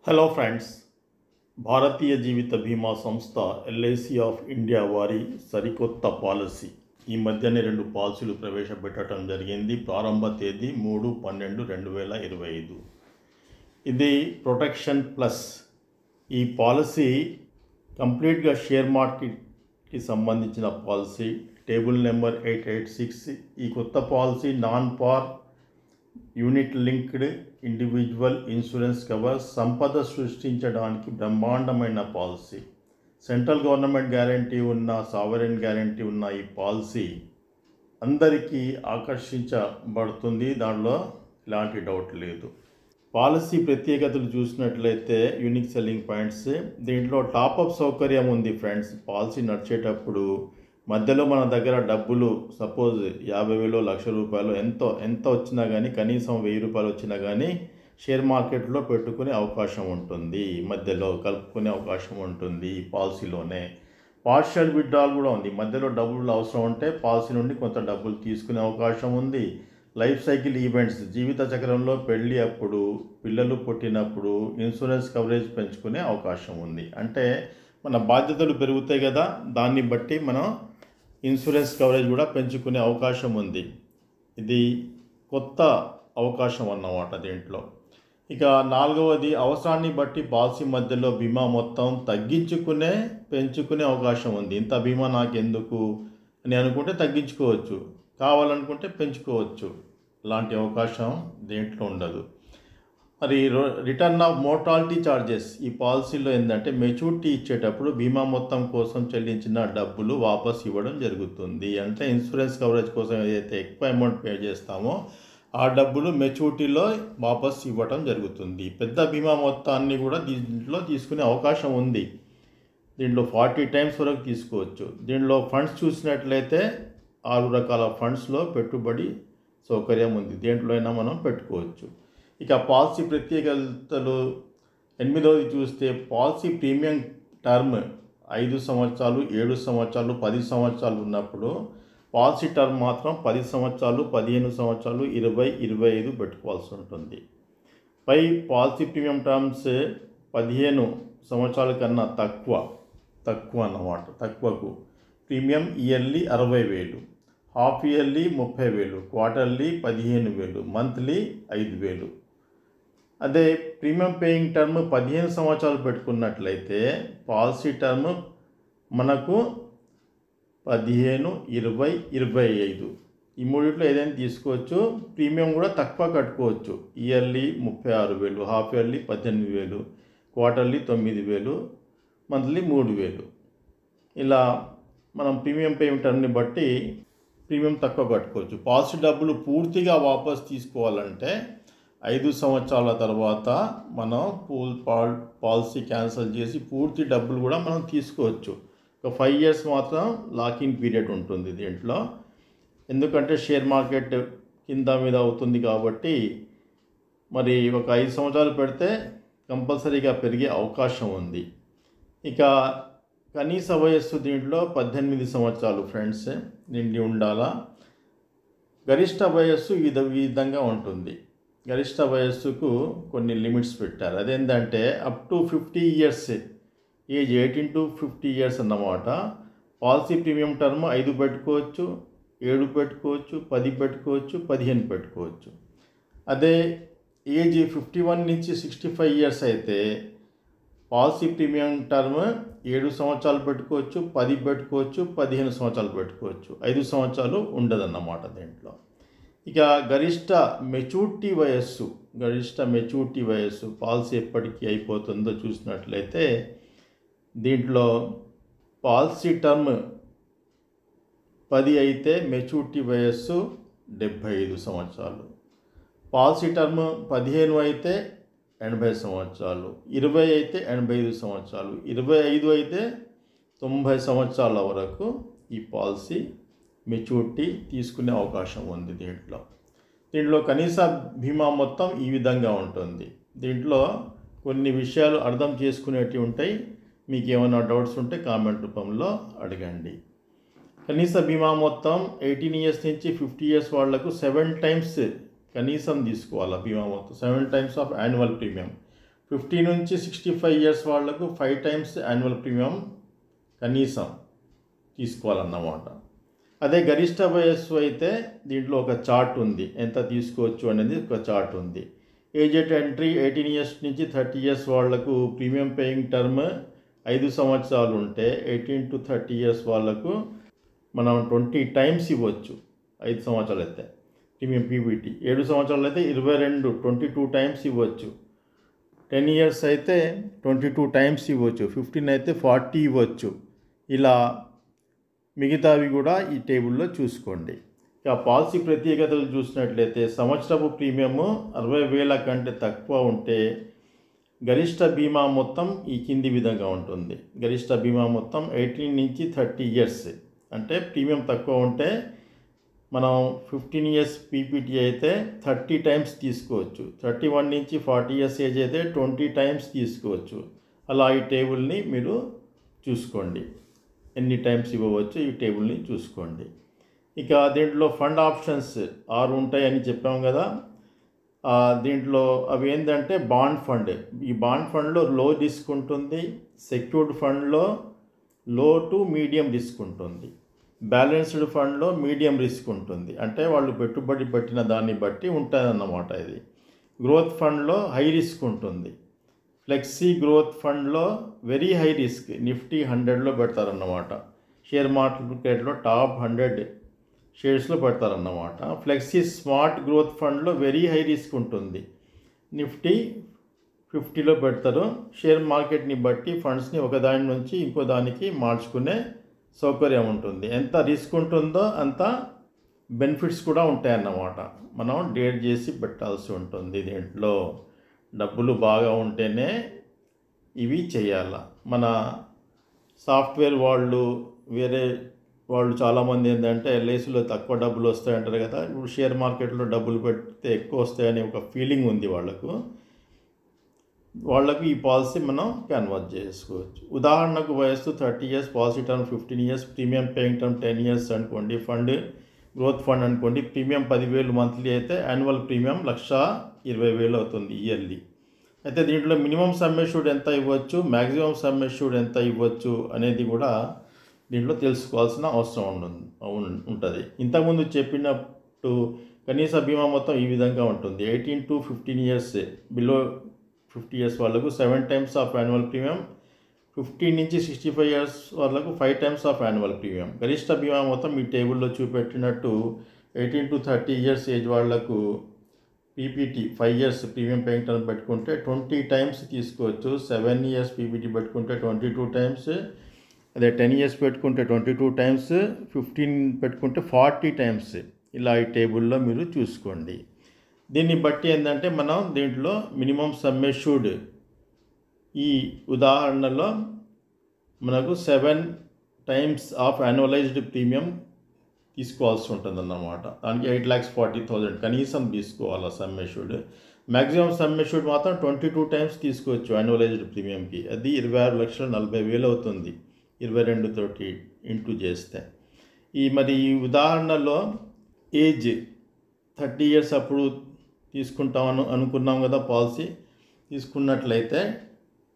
Hello friends, భారతీయ జీవిత బీమా సంస్థ LIC of India వారి సరికొత్త పాలసీ ఈ మధ్యనే 2 పాలసీలు ప్రవేశపెట్టడం జరిగింది. ప్రారంభ తేదీ 3/12/2025. ఇది ప్రొటెక్షన్ ప్లస్. ఈ పాలసీ కంప్లీట్గా షేర్ మార్కెట్కి సంబంధించిన పాలసీ. Table number 886. ఈ కొత్త పాలసీ నాన్ పార్ unit linked individual insurance cover సంపద సృష్టించడానికి బ్రహ్మాండమైన పాలసీ. సెంట్రల్ గవర్నమెంట్ గ్యారంటీ ఉన్న, సావరెన్ గ్యారంటీ ఉన్న ఈ పాలసీ అందరికీ ఆకర్షించబడుతుంది. దానిలో ఎలాంటి డౌట్ లేదు. పాలసీ ప్రత్యేకతలు చూసినట్లయితే యూనిక్ సెల్లింగ్ పాయింట్స్. దీంట్లో టాపప్ సౌకర్యం ఉంది ఫ్రెండ్స్. పాలసీ నడిచేటప్పుడు మధ్యలో మన దగ్గర డబ్బులు సపోజ్ 50,000 1,00,000 ఎంత వచ్చినా కానీ, కనీసం 1,000 రూపాయలు వచ్చినా కానీ షేర్ మార్కెట్లో పెట్టుకునే అవకాశం ఉంటుంది. మధ్యలో కలుపుకునే అవకాశం ఉంటుంది ఈ పాలసీలోనే. పార్షియల్ విత్డ్రాల్ కూడా ఉంది. మధ్యలో డబ్బులు అవసరం ఉంటే పాలసీ నుండి కొంత డబ్బులు తీసుకునే అవకాశం ఉంది. లైఫ్ సైకిల్ ఈవెంట్స్, జీవిత చక్రంలో పెళ్ళి అప్పుడు, పిల్లలు పుట్టినప్పుడు ఇన్సూరెన్స్ కవరేజ్ పెంచుకునే అవకాశం ఉంది. అంటే మన బాధ్యతలు పెరుగుతాయి కదా, దాన్ని బట్టి మనం ఇన్సూరెన్స్ కవరేజ్ కూడా పెంచుకునే అవకాశం ఉంది. ఇది కొత్త అవకాశం అన్నమాట దీంట్లో. ఇక 4వది, అవసరాన్ని బట్టి పాలసీ మధ్యలో బీమా మొత్తం పెంచుకునే అవకాశం ఉంది. ఇంత బీమా నాకెందుకు అని అనుకుంటే తగ్గించుకోవచ్చు, కావాలనుకుంటే పెంచుకోవచ్చు. అలాంటి అవకాశం దీంట్లో ఉండదు. మరి రిటర్న్ ఆఫ్ మోర్టాలిటీ ఛార్జెస్ ఈ పాలసీలో ఏంటంటే, మెచ్యూరిటీ ఇచ్చేటప్పుడు బీమా మొత్తం కోసం చెల్లించిన డబ్బులు వాపస్ ఇవ్వడం జరుగుతుంది. అంటే ఇన్సూరెన్స్ కవరేజ్ కోసం ఏదైతే ఎక్కువ అమౌంట్ పే చేస్తామో ఆ డబ్బులు మెచ్యూరిటీలో వాపస్ ఇవ్వడం జరుగుతుంది. పెద్ద బీమా మొత్తాన్ని కూడా దీంట్లో తీసుకునే అవకాశం ఉంది. దీంట్లో 40 టైమ్స్ వరకు తీసుకోవచ్చు. దీంట్లో ఫండ్స్ చూసినట్లయితే 6 రకాల ఫండ్స్లో పెట్టుబడి సౌకర్యం ఉంది. దేంట్లో అయినా మనం పెట్టుకోవచ్చు. ఇక పాలసీ ప్రత్యేకతలు 8వది చూస్తే, పాలసీ ప్రీమియం టర్మ్ 5 సంవత్సరాలు, 7 సంవత్సరాలు, 10 సంవత్సరాలు ఉన్నప్పుడు పాలసీ టర్మ్ మాత్రం 10 సంవత్సరాలు, 15 సంవత్సరాలు, 20, 25 పెట్టుకోవాల్సి ఉంటుంది. పై పాలసీ ప్రీమియం టర్మ్స్ 15 సంవత్సరాల కన్నా తక్కువ అన్నమాట. తక్కువకు premium yearly 60,000, half yearly 30,000, quarterly 15,000, monthly 5,000. అదే ప్రీమియం పేయింగ్ టర్మ్ 15 సంవత్సరాలు పెట్టుకున్నట్లయితే పాలసీ టర్మ్ మనకు 15, 20, 25 ఈ మూడిట్లో ఏదైనా తీసుకోవచ్చు. ప్రీమియం కూడా తక్కువ కట్టుకోవచ్చు. Yearly 36,000, half yearly 18,000, quarterly 9,000, monthly 3,000. ఇలా మనం ప్రీమియం పేయింగ్ టర్మ్ని బట్టి ప్రీమియం తక్కువ కట్టుకోవచ్చు. పాలసీ డబ్బులు పూర్తిగా వాపస్ తీసుకోవాలంటే 5 సంవత్సరాల తర్వాత మనం పాలసీ క్యాన్సిల్ చేసి పూర్తి డబ్బులు కూడా మనం తీసుకోవచ్చు. ఒక 5 years మాత్రం లాకింగ్ పీరియడ్ ఉంటుంది దీంట్లో. ఎందుకంటే షేర్ మార్కెట్ కింద మీద అవుతుంది కాబట్టి, మరి ఒక 5 సంవత్సరాలు పెడితే కంపల్సరీగా పెరిగే అవకాశం ఉంది. ఇక కనీస వయస్సు దీంట్లో 18 సంవత్సరాలు ఫ్రెండ్స్ నిండి ఉండాలా. గరిష్ట వయస్సు ఈ విధంగా ఉంటుంది. గరిష్ట వయస్సుకు కొన్ని లిమిట్స్ పెట్టారు. అదేంటంటే up to 50 years, age 18 to 50 years అన్నమాట. పాలసీ ప్రీమియం టర్మ్ 5 పెట్టుకోవచ్చు, 7 పెట్టుకోవచ్చు, 10 పెట్టుకోవచ్చు, 15 పెట్టుకోవచ్చు. అదే ఏజ్ 51 నుంచి 65 years అయితే పాలసీ ప్రీమియం టర్మ్ 7 సంవత్సరాలు పెట్టుకోవచ్చు, 10 పెట్టుకోవచ్చు, 15 సంవత్సరాలు పెట్టుకోవచ్చు. 5 సంవత్సరాలు ఉండదన్నమాట దీంట్లో. ఇక గరిష్ట మెచ్యూరిటీ వయస్సు పాలసీ ఎప్పటికీ అయిపోతుందో చూసినట్లయితే, దీంట్లో పాలసీ టర్మ్ 10 అయితే మెచ్యూరిటీ వయస్సు 75 సంవత్సరాలు. పాలసీ టర్మ్ 15 అయితే 80 సంవత్సరాలు, 20 అయితే 85 సంవత్సరాలు, 25 అయితే 90 సంవత్సరాల వరకు ఈ పాలసీ మెచ్యూరిటీ తీసుకునే అవకాశం ఉంది దీంట్లో కనీస బీమా మొత్తం ఈ విధంగా ఉంటుంది. దీంట్లో కొన్ని విషయాలు అర్థం చేసుకునేటివి ఉంటాయి. మీకు ఏమైనా డౌట్స్ ఉంటే కామెంట్ రూపంలో అడగండి. కనీస బీమా మొత్తం 18 years నుంచి 50 years వాళ్లకు 7 times కనీసం తీసుకోవాలి బీమా మొత్తం. 7 times ఆఫ్ యాన్యువల్ ప్రీమియం. 50 నుంచి 65 ఇయర్స్ వాళ్ళకు 5 టైమ్స్ యాన్యువల్ ప్రీమియం కనీసం తీసుకోవాలన్నమాట. అదే గరిష్ట వయస్సు అయితే దీంట్లో ఒక చార్ట్ ఉంది, ఎంత తీసుకోవచ్చు అనేది ఒక చార్ట్ ఉంది. ఏజ్ ఎట్ ఎంట్రీ 18 ఇయర్స్ నుంచి 30 ఇయర్స్ వాళ్లకు ప్రీమియం పేయింగ్ టర్మ్ 5 సంవత్సరాలు ఉంటే 18 to 30 ఇయర్స్ వాళ్లకు మనం 20 టైమ్స్ ఇవ్వచ్చు. 5 సంవత్సరాలు అయితే ప్రీమియం పీపీటీ, 7 సంవత్సరాలు అయితే 22 టైమ్స్ ఇవ్వచ్చు. 10 ఇయర్స్ అయితే 22 టైమ్స్ ఇవ్వచ్చు. 15 అయితే 40 ఇవ్వచ్చు. ఇలా మిగతావి కూడా ఈ టేబుల్లో చూసుకోండి. ఇక పాలసీ ప్రత్యేకతలు చూసినట్లయితే సంవత్సరపు ప్రీమియము 60,000 కంటే తక్కువ ఉంటే గరిష్ట బీమా మొత్తం ఈ కింది విధంగా ఉంటుంది. గరిష్ట బీమా మొత్తం 18 నుంచి 30 ఇయర్స్ అంటే ప్రీమియం తక్కువ ఉంటే మనం 15 ఇయర్స్ పీపీటీ అయితే 30 టైమ్స్ తీసుకోవచ్చు. 31 నుంచి 40 ఇయర్స్ ఏజ్ అయితే 20 టైమ్స్ తీసుకోవచ్చు. అలా ఈ టేబుల్ని మీరు చూసుకోండి, ఎన్ని టైమ్స్ ఇవ్వవచ్చు ఈ టేబుల్ని చూసుకోండి. ఇక దీంట్లో ఫండ్ ఆప్షన్స్ 6 ఉంటాయని చెప్పాం కదా. దీంట్లో అవి ఏంటంటే బాండ్ ఫండ్, ఈ బాండ్ ఫండ్లో లో రిస్క్ ఉంటుంది. సెక్యూర్డ్ ఫండ్లో లో టు మీడియం రిస్క్ ఉంటుంది. బ్యాలెన్స్డ్ ఫండ్లో మీడియం రిస్క్ ఉంటుంది, అంటే వాళ్ళు పెట్టుబడి పెట్టిన దాన్ని బట్టి ఉంటుందన్నమాట. ఇది గ్రోత్ ఫండ్లో హై రిస్క్ ఉంటుంది. ఫ్లెక్సీ గ్రోత్ ఫండ్లో వెరీ హై రిస్క్, నిఫ్టీ 100లో పెడతారన్నమాట. షేర్ మార్కెట్లో టాప్ 100 షేర్స్లో పెడతారన్నమాట. ఫ్లెక్సీ స్మార్ట్ గ్రోత్ ఫండ్లో వెరీ హై రిస్క్ ఉంటుంది, నిఫ్టీ 50లో పెడతారు. షేర్ మార్కెట్ని బట్టి ఫండ్స్ని ఒకదాని నుంచి ఇంకో దానికి మార్చుకునే సౌకర్యం ఉంటుంది. ఎంత రిస్క్ ఉంటుందో అంత బెనిఫిట్స్ కూడా ఉంటాయన్నమాట. మనం డేట్ చేసి పెట్టాల్సి ఉంటుంది. దీంట్లో డబ్బులు బాగా ఉంటేనే ఇవి చేయాల. మన సాఫ్ట్వేర్ వాళ్ళు వేరే వాళ్ళు చాలామంది ఏంటంటే ఎల్ఐసిలో తక్కువ డబ్బులు వస్తాయంటారు కదా, ఇప్పుడు షేర్ మార్కెట్లో డబ్బులు పెడితే ఎక్కువ వస్తాయనే ఒక ఫీలింగ్ ఉంది వాళ్ళకు ఈ పాలసీ మనం కన్వర్ట్ చేసుకోవచ్చు. ఉదాహరణకు వయస్సు 30 years, policy term 15 years, premium paying term 10 years అనుకోండి. ఫండ్ గ్రోత్ ఫండ్ అనుకోండి. ప్రీమియం 10,000 మంత్లీ అయితే యాన్యువల్ ప్రీమియం 1,20,000 అవుతుంది ఇయర్లీ. అయితే దీంట్లో మినిమం సమ్ అష్యూర్డ్ ఎంత ఇవ్వచ్చు, మ్యాక్సిమం సమ్ అష్యూర్డ్ ఎంత ఇవ్వచ్చు అనేది కూడా దీంట్లో తెలుసుకోవాల్సిన అవసరం ఉంటుంది. ఇంతకుముందు చెప్పినట్టు కనీస బీమా మొత్తం ఈ విధంగా ఉంటుంది. 18 to 15 ఇయర్స్, బిలో 50 ఇయర్స్ వాళ్ళకు 7 టైమ్స్ ఆఫ్ యాన్యువల్ ప్రీమియం. 15 నుంచి 65 ఇయర్స్ వాళ్ళకు 5 టైమ్స్ ఆఫ్ యాన్యువల్ ప్రీమియం. గరిష్ట బీమా మొత్తం ఈ టేబుల్లో చూపెట్టినట్టు 18 to 30 ఇయర్స్ ఏజ్ వాళ్లకు PPT 5 years premium paying term పెట్టుకుంటే 20 టైమ్స్ తీసుకోవచ్చు. 7 ఇయర్స్ పీపీటీ పెట్టుకుంటే 22 టైమ్స్, అదే 10 ఇయర్స్ పెట్టుకుంటే 22 టైమ్స్, 15 పెట్టుకుంటే 40 టైమ్స్. ఇలా ఈ టేబుల్లో మీరు చూసుకోండి. దీన్ని బట్టి ఏంటంటే మనం దీంట్లో మినిమం సమ్ అష్యూర్డ్ ఈ ఉదాహరణలో మనకు 7 టైమ్స్ ఆఫ్ యాన్యువలైజ్డ్ ప్రీమియం తీసుకోవాల్సి ఉంటుందన్నమాట. దానికి 8,40,000 కనీసం తీసుకోవాలి sum assured. Maximum sum assured మాత్రం 22 టైమ్స్ తీసుకోవచ్చు యాన్యువలైజ్డ్ ప్రీమియంకి. అది 26,40,000 అవుతుంది 22 తోటి ఇంటూ చేస్తే. మరి ఈ ఉదాహరణలో ఏజ్ 30 ఇయర్స్ అప్పుడు తీసుకుంటామని అనుకున్నాం కదా, పాలసీ తీసుకున్నట్లయితే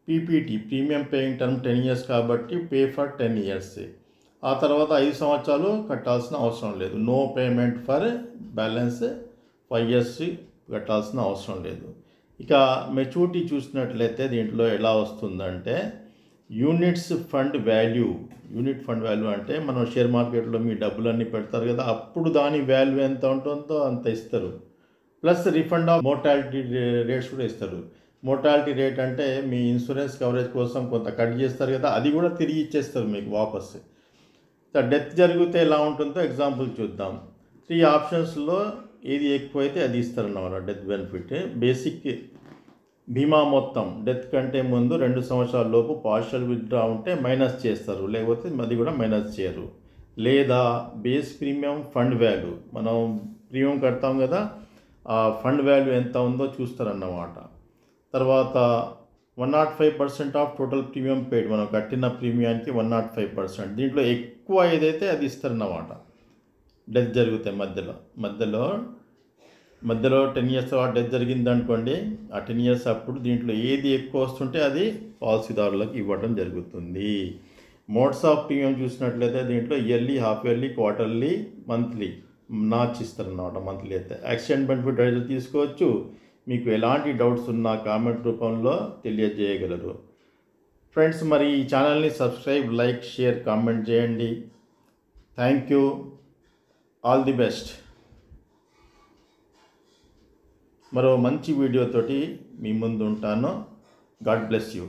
PPT premium paying term 10 years కాబట్టి పే ఫర్ 10 ఇయర్స్. ఆ తర్వాత 5 సంవత్సరాలు కట్టాల్సిన అవసరం లేదు. No payment for balance 5 years కట్టాల్సిన అవసరం లేదు. ఇక మెచ్యూరిటీ చూసినట్లయితే దీంట్లో ఎలా వస్తుందంటే యూనిట్ ఫండ్ వాల్యూ అంటే మనం షేర్ మార్కెట్లో మీ డబ్బులన్నీ పెడతారు కదా, అప్పుడు దాని వాల్యూ ఎంత ఉంటుందో అంత ఇస్తారు. Plus refund of mortality rates కూడా ఇస్తారు. మోర్టాలిటీ రేట్ అంటే మీ ఇన్సూరెన్స్ కవరేజ్ కోసం కొంత కట్ చేస్తారు కదా, అది కూడా తిరిగి ఇచ్చేస్తారు మీకు వాపస్. డెత్ జరిగితే ఎలా ఉంటుందో ఎగ్జాంపుల్ చూద్దాం. 3 ఆప్షన్స్లో ఏది ఎక్కువైతే అది ఇస్తారన్నమాట డెత్ బెనిఫిట్. బేసిక్ బీమా మొత్తం డెత్ కంటే ముందు 2 సంవత్సరాల లోపు పార్షల్ విత్డ్రా ఉంటే మైనస్ చేస్తారు, లేకపోతే అది కూడా మైనస్ చేయరు. లేదా బేస్ ప్రీమియం ఫండ్ వాల్యూ, మనం ప్రీమియం కడతాం కదా, ఆ ఫండ్ వాల్యూ ఎంత ఉందో చూస్తారన్నమాట. తర్వాత 105% ఆఫ్ టోటల్ ప్రీమియం పెయిడ్, మనం కట్టిన ప్రీమియానికి 105%. దీంట్లో ఎక్కువ ఏదైతే అది ఇస్తారన్నమాట. డెత్ జరిగితే మధ్యలో మధ్యలో 10 ఇయర్స్ తర్వాత డెత్ జరిగింది అనుకోండి, ఆ 10 ఇయర్స్ అప్పుడు దీంట్లో ఏది ఎక్కువ వస్తుంటే అది పాలసీదారులకు ఇవ్వడం జరుగుతుంది. మోడ్స్ ఆఫ్ ప్రీమియం చూసినట్లయితే దీంట్లో yearly, half yearly, quarterly, monthly నాచ్ ఇస్తారన్నమాట. మంత్లీ అయితే యాక్సిడెంట్ బెనిఫిట్ రైజర్ తీసుకోవచ్చు. మీకు ఎలాంటి డౌట్స్ ఉన్నా కామెంట్ రూపంలో తెలియజేయగలరు. ఫ్రెండ్స్, మరి ఈ ఛానల్ని సబ్స్క్రైబ్, లైక్, షేర్, కామెంట్ చేయండి. Thank you. All the best. మరో మంచి వీడియోతోటి మీ ముందు ఉంటాను. God bless you.